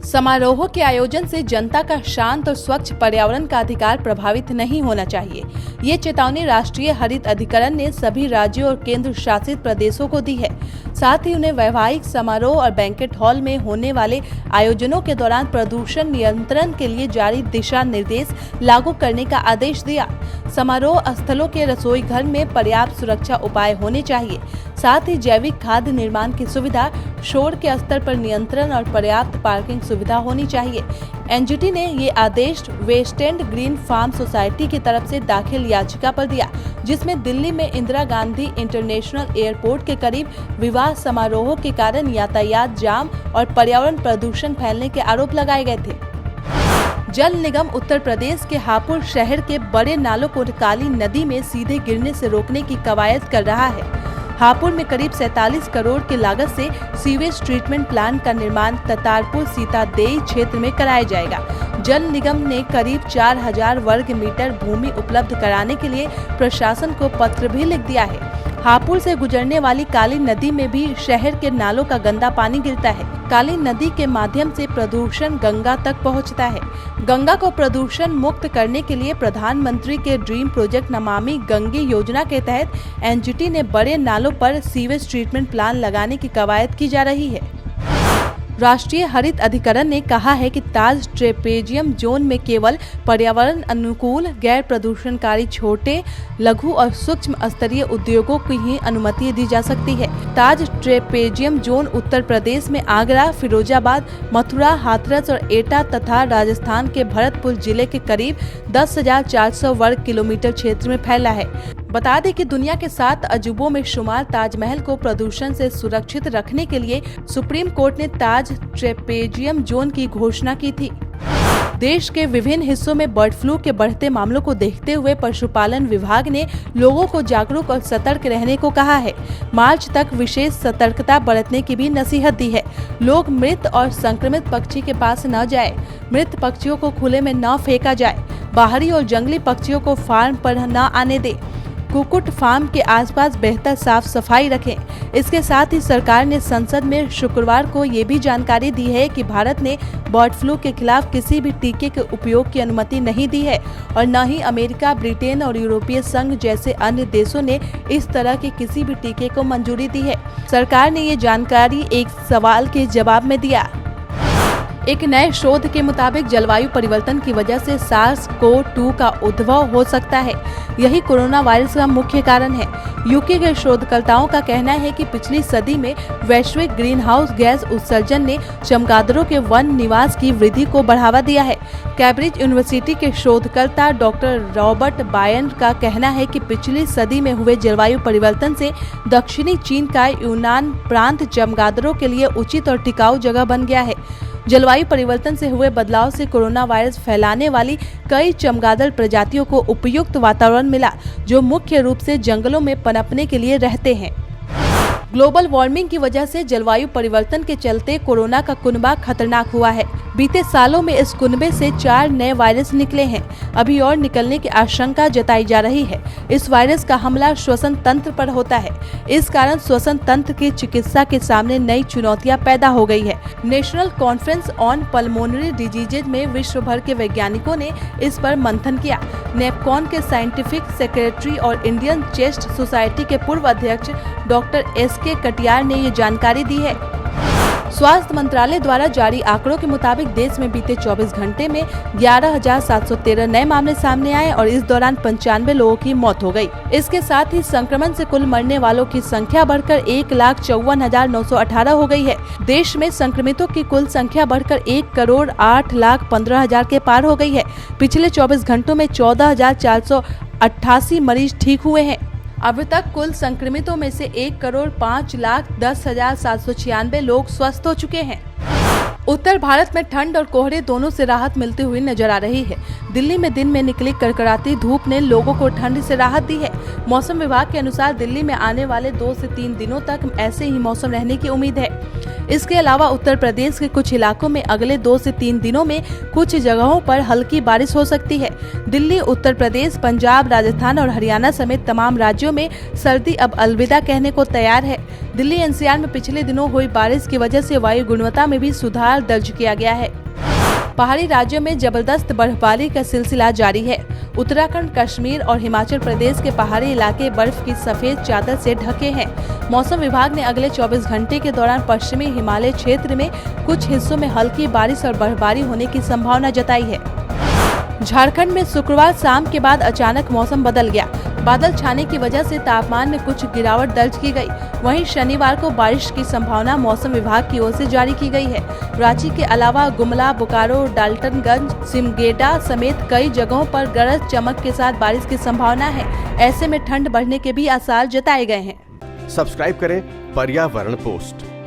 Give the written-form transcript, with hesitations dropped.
समारोह के आयोजन से जनता का शांत और स्वच्छ पर्यावरण का अधिकार प्रभावित नहीं होना चाहिए। ये चेतावनी राष्ट्रीय हरित अधिकरण ने सभी राज्यों और केंद्र शासित प्रदेशों को दी है। साथ ही उन्हें वैवाहिक समारोह और बैंकेट हॉल में होने वाले आयोजनों के दौरान प्रदूषण नियंत्रण के लिए जारी दिशा निर्देश लागू करने का आदेश दिया। समारोह स्थलों के रसोई घर में पर्याप्त सुरक्षा उपाय होने चाहिए। साथ ही जैविक खाद्य निर्माण की सुविधा, शोर के स्तर पर नियंत्रण और पर्याप्त पार्किंग सुविधा होनी चाहिए। एनजीटी ने ये आदेश west end green farm society की तरफ से दाखिल याचिका पर दिया, जिसमें दिल्ली में इंदिरा गांधी इंटरनेशनल एयरपोर्ट के करीब विवाह समारोह के कारण यातायात जाम और पर्यावरण प्रदूषण फैलने के आरोप लगाए गए थे। जल निगम उत्तर प्रदेश के हापुड़ शहर के बड़े नालों को काली नदी में सीधे गिरने से रोकने की कवायद कर रहा है। हापुड़ में करीब 47 करोड़ की लागत से सीवेज ट्रीटमेंट प्लांट का निर्माण ततारपुर सीतादेई क्षेत्र में कराया जाएगा। जल निगम ने करीब 4000 वर्ग मीटर भूमि उपलब्ध कराने के लिए प्रशासन को पत्र भी लिख दिया है। हापुड़ से गुजरने वाली काली नदी में भी शहर के नालों का गंदा पानी गिरता है। काली नदी के माध्यम से प्रदूषण गंगा तक पहुंचता है। गंगा को प्रदूषण मुक्त करने के लिए प्रधानमंत्री के ड्रीम प्रोजेक्ट नमामि गंगे योजना के तहत एनजीटी ने बड़े नालों पर सीवेज ट्रीटमेंट प्लांट लगाने की कवायद की जा रही है। राष्ट्रीय हरित अधिकरण ने कहा है कि ताज ट्रेपेजियम जोन में केवल पर्यावरण अनुकूल, गैर प्रदूषणकारी छोटे, लघु और सूक्ष्म स्तरीय उद्योगों की ही अनुमति दी जा सकती है। ताज ट्रेपेजियम जोन उत्तर प्रदेश में आगरा, फिरोजाबाद, मथुरा, हाथरस और एटा तथा राजस्थान के भरतपुर जिले के करीब 10,400 वर्ग किलोमीटर क्षेत्र में फैला है। बता दें कि दुनिया के 7 अजूबों में शुमार ताजमहल को प्रदूषण से सुरक्षित रखने के लिए सुप्रीम कोर्ट ने ताज ट्रेपेजियम जोन की घोषणा की थी। देश के विभिन्न हिस्सों में बर्ड फ्लू के बढ़ते मामलों को देखते हुए पशुपालन विभाग ने लोगों को जागरूक और सतर्क रहने को कहा है। मार्च तक विशेष सतर्कता बरतने की भी नसीहत दी है। लोग मृत और संक्रमित पक्षी के पास न जाएं, मृत पक्षियों को खुले में न फेंका जाए, बाहरी और जंगली पक्षियों को फार्म पर न आने दें, कुक्कुट फार्म के आसपास बेहतर साफ सफाई रखें। इसके साथ ही सरकार ने संसद में शुक्रवार को ये भी जानकारी दी है कि भारत ने बर्ड फ्लू के खिलाफ किसी भी टीके के उपयोग की अनुमति नहीं दी है और न ही अमेरिका, ब्रिटेन और यूरोपीय संघ जैसे अन्य देशों ने इस तरह के किसी भी टीके को मंजूरी दी है। सरकार ने ये जानकारी एक सवाल के जवाब में दिया। एक नए शोध के मुताबिक जलवायु परिवर्तन की वजह से SARS-CoV-2 का उद्भव हो सकता है। यही कोरोना वायरस का मुख्य कारण है। यूके के शोधकर्ताओं का कहना है कि पिछली सदी में वैश्विक ग्रीन हाउस गैस उत्सर्जन ने चमगादड़ों के वन निवास की वृद्धि को बढ़ावा दिया है। कैम्ब्रिज यूनिवर्सिटी के शोधकर्ता डॉक्टर रॉबर्ट बायन का कहना है कि पिछली सदी में हुए जलवायु परिवर्तन से दक्षिणी चीन का यूनान प्रांत चमगादड़ों के लिए उचित और टिकाऊ जगह बन गया है। जलवायु परिवर्तन से हुए बदलाव से कोरोना वायरस फैलाने वाली कई चमगादड़ प्रजातियों को उपयुक्त वातावरण मिला, जो मुख्य रूप से जंगलों में पनपने के लिए रहते हैं। ग्लोबल वार्मिंग की वजह से जलवायु परिवर्तन के चलते कोरोना का कुनबा खतरनाक हुआ है। बीते सालों में इस कुनबे से 4 नए वायरस निकले हैं। अभी और निकलने की आशंका जताई जा रही है। इस वायरस का हमला श्वसन तंत्र पर होता है। इस कारण श्वसन तंत्र की चिकित्सा के सामने नई चुनौतियां पैदा हो गई है। National conference on pulmonary diseases में विश्व भर के वैज्ञानिकों ने इस पर मंथन किया। नेपकॉन के साइंटिफिक सेक्रेटरी और इंडियन चेस्ट सोसाइटी के पूर्व अध्यक्ष डॉक्टर SK कटियार ने ये जानकारी दी है। स्वास्थ्य मंत्रालय द्वारा जारी आंकड़ों के मुताबिक देश में बीते 24 घंटे में 11,713 नए मामले सामने आए और इस दौरान 95 लोगों की मौत हो गई। इसके साथ ही संक्रमण से कुल मरने वालों की संख्या बढ़कर 1,54,918 हो गई है। देश में संक्रमितों की कुल संख्या बढ़कर 1,08,15,000 के पार हो गई है। पिछले 24 घंटों में 14,488 मरीज ठीक हुए हैं। अब तक कुल संक्रमितों में से 1,05,10,796 लोग स्वस्थ हो चुके हैं। उत्तर भारत में ठंड और कोहरे दोनों से राहत मिलती हुई नजर आ रही है। दिल्ली में दिन में निकली कड़कड़ाती धूप ने लोगों को ठंड से राहत दी है। मौसम विभाग के अनुसार दिल्ली में आने वाले 2 से 3 दिनों तक ऐसे ही मौसम रहने की उम्मीद है। इसके अलावा उत्तर प्रदेश के कुछ इलाकों में अगले 2 से 3 दिनों में कुछ जगहों पर हल्की बारिश हो सकती है। दिल्ली, उत्तर प्रदेश, पंजाब, राजस्थान और हरियाणा समेत तमाम राज्यों में सर्दी अब अलविदा कहने को तैयार है। दिल्ली NCR में पिछले दिनों हुई बारिश की वजह से वायु गुणवत्ता में भी सुधार लगातार दर्ज किया गया है। पहाड़ी राज्यों में जबरदस्त बर्फबारी का सिलसिला जारी है। उत्तराखंड, कश्मीर और हिमाचल प्रदेश के पहाड़ी इलाके बर्फ की सफेद चादर से ढके हैं। मौसम विभाग ने अगले 24 घंटे के दौरान पश्चिमी हिमालय क्षेत्र में कुछ हिस्सों में हल्की बारिश और बर्फबारी होने की संभावना जताई है। झारखंड में शुक्रवार शाम के बाद अचानक मौसम बदल गया। बादल छाने की वजह से तापमान में कुछ गिरावट दर्ज की गई। वहीं शनिवार को बारिश की संभावना मौसम विभाग की ओर से जारी की गई है। रांची के अलावा गुमला, बोकारो, डाल्टनगंज, सिमडेगा समेत कई जगहों पर गरज चमक के साथ बारिश की संभावना है। ऐसे में ठंड बढ़ने के भी आसार जताए गए हैं। सब्सक्राइब करें पर्यावरण पोस्ट।